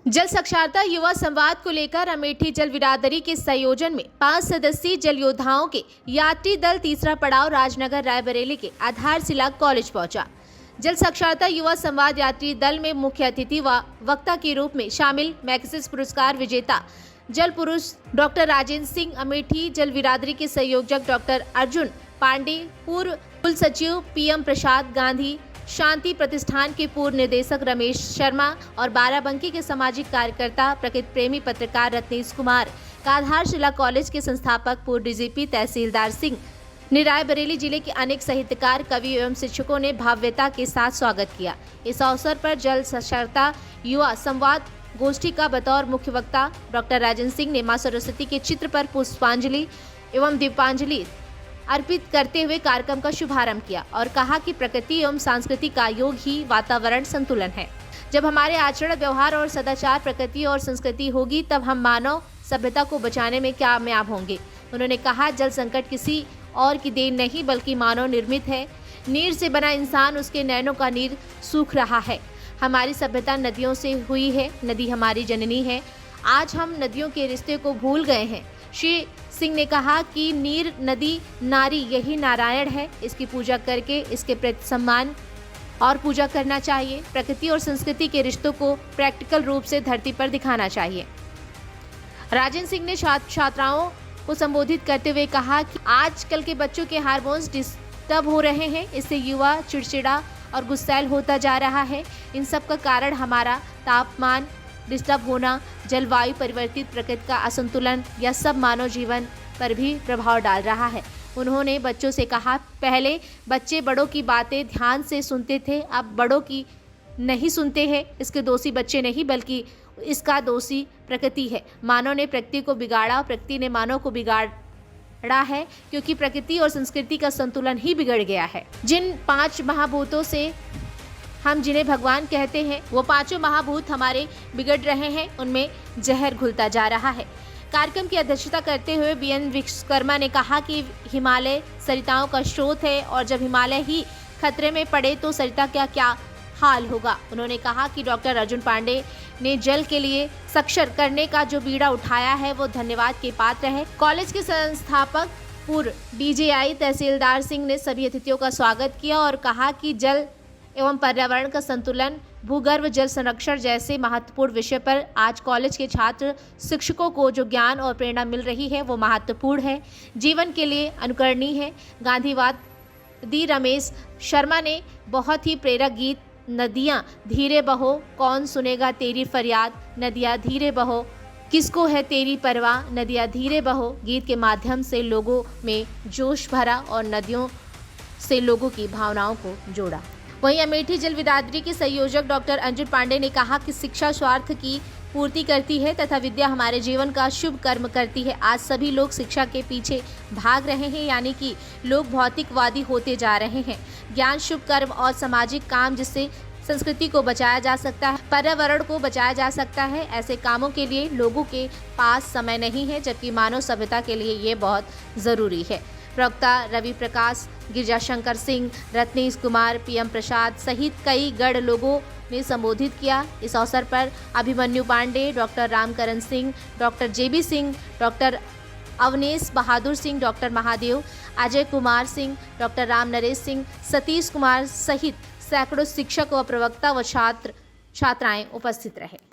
जल साक्षरता युवा संवाद को लेकर अमेठी जल बिरादरी के संयोजन में 5 सदस्यीय जल योद्धाओं के यात्री दल तीसरा पड़ाव राजनगर रायबरेली के आधारशिला कॉलेज पहुंचा। जल साक्षरता युवा संवाद यात्री दल में मुख्य अतिथि व वक्ता के रूप में शामिल मैग्सेसे पुरस्कार विजेता जल पुरुष डॉक्टर राजेंद्र सिंह, अमेठी जल बिरादरी के संयोजक डॉक्टर अर्जुन पांडे, पूर्व कुल सचिव पीएम प्रसाद गांधी, शांति प्रतिष्ठान के पूर्व निदेशक रमेश शर्मा और बाराबंकी के सामाजिक कार्यकर्ता प्रकृति प्रेमी पत्रकार रत्नेश कुमार का आधारशिला कॉलेज के संस्थापक पूर्व डीजीपी तहसीलदार सिंह ने रायबरेली जिले के अनेक साहित्यकार, कवि एवं शिक्षकों ने भव्यता के साथ स्वागत किया। इस अवसर पर जल साक्षरता युवा संवाद गोष्ठी का बतौर मुख्य वक्ता डॉक्टर राजेंद्र सिंह ने मां सरस्वती के चित्र पर पुष्पांजलि एवं दीपांजलि अर्पित करते हुए कार्यक्रम का शुभारंभ किया और कहा कि प्रकृति एवं संस्कृति का योग ही वातावरण संतुलन है। जब हमारे आचरण, व्यवहार और सदाचार प्रकृति और संस्कृति होगी, तब हम मानव सभ्यता को बचाने में कामयाब होंगे। उन्होंने कहा, जल संकट किसी और की देन नहीं बल्कि मानव निर्मित है। नीर से बना इंसान, उसके नैनों का नीर सूख रहा है। हमारी सभ्यता नदियों से हुई है, नदी हमारी जननी है। आज हम नदियों के रिश्ते को भूल गए हैं। श्री सिंह ने कहा कि नीर, नदी, नारी यही नारायण है। इसकी पूजा करके इसके प्रति सम्मान और पूजा करना चाहिए। प्रकृति और संस्कृति के रिश्तों को प्रैक्टिकल रूप से धरती पर दिखाना चाहिए। राजेंद्र सिंह ने छात्राओं को संबोधित करते हुए कहा कि आजकल के बच्चों के हार्मोन्स डिस्टर्ब हो रहे हैं। इससे युवा चिड़चिड़ा और गुस्सैल होता जा रहा है। इन सब का कारण हमारा तापमान डिस्टर्ब होना, जलवायु परिवर्तित, प्रकृति का असंतुलन, यह सब मानव जीवन पर भी प्रभाव डाल रहा है। उन्होंने बच्चों से कहा, पहले बच्चे बड़ों की बातें ध्यान से सुनते थे, अब बड़ों की नहीं सुनते हैं। इसके दोषी बच्चे नहीं बल्कि इसका दोषी प्रकृति है। मानव ने प्रकृति को बिगाड़ा, प्रकृति ने मानव को बिगाड़ा है, क्योंकि प्रकृति और संस्कृति का संतुलन ही बिगड़ गया है। जिन 5 महाभूतों से हम जिन्हें भगवान कहते हैं, वो 5 महाभूत हमारे बिगड़ रहे हैं, उनमें जहर घुलता जा रहा है। कार्यक्रम की अध्यक्षता करते हुए बीएन विश्वकर्मा ने कहा कि हिमालय सरिताओं का स्रोत है और जब हिमालय ही खतरे में पड़े तो सरिता का क्या हाल होगा। उन्होंने कहा कि डॉक्टर अर्जुन पांडे ने जल के लिए साक्षर करने का जो बीड़ा उठाया है वो धन्यवाद के पात्र है। कॉलेज के संस्थापक पूर्व डीजीआई तहसीलदार सिंह ने सभी अतिथियों का स्वागत किया और कहा कि जल एवं पर्यावरण का संतुलन, भूगर्भ जल संरक्षण जैसे महत्वपूर्ण विषय पर आज कॉलेज के छात्र शिक्षकों को जो ज्ञान और प्रेरणा मिल रही है वो महत्वपूर्ण है, जीवन के लिए अनुकरणीय है। गांधीवादी रमेश शर्मा ने बहुत ही प्रेरक गीत नदियाँ धीरे बहो, कौन सुनेगा तेरी फरियाद, नदियाँ धीरे बहो, किसको है तेरी परवाह, नदियाँ धीरे बहो गीत के माध्यम से लोगों में जोश भरा और नदियों से लोगों की भावनाओं को जोड़ा। वहीं अमेठी जल बिरादरी के संयोजक डॉक्टर अर्जुन पांडे ने कहा कि शिक्षा स्वार्थ की पूर्ति करती है तथा विद्या हमारे जीवन का शुभ कर्म करती है। आज सभी लोग शिक्षा के पीछे भाग रहे हैं, यानी कि लोग भौतिकवादी होते जा रहे हैं। ज्ञान, शुभ कर्म और सामाजिक काम जिससे संस्कृति को बचाया जा सकता है, पर्यावरण को बचाया जा सकता है, ऐसे कामों के लिए लोगों के पास समय नहीं है, जबकि मानव सभ्यता के लिए ये बहुत ज़रूरी है। प्रवक्ता रवि प्रकाश, गिरिजाशंकर सिंह, रत्नेश कुमार, पीएम प्रसाद सहित कई गण लोगों ने संबोधित किया। इस अवसर पर अभिमन्यु पांडे, डॉक्टर रामकरण सिंह, डॉक्टर जेबी Singh, doctor Avnesh Bahadur Singh, doctor Mahadev, Ajay Kumar Singh, doctor Ram Naresh Singh, Satish Kumar सहित सैकड़ों शिक्षक व प्रवक्ता व छात्र छात्राएं उपस्थित रहे।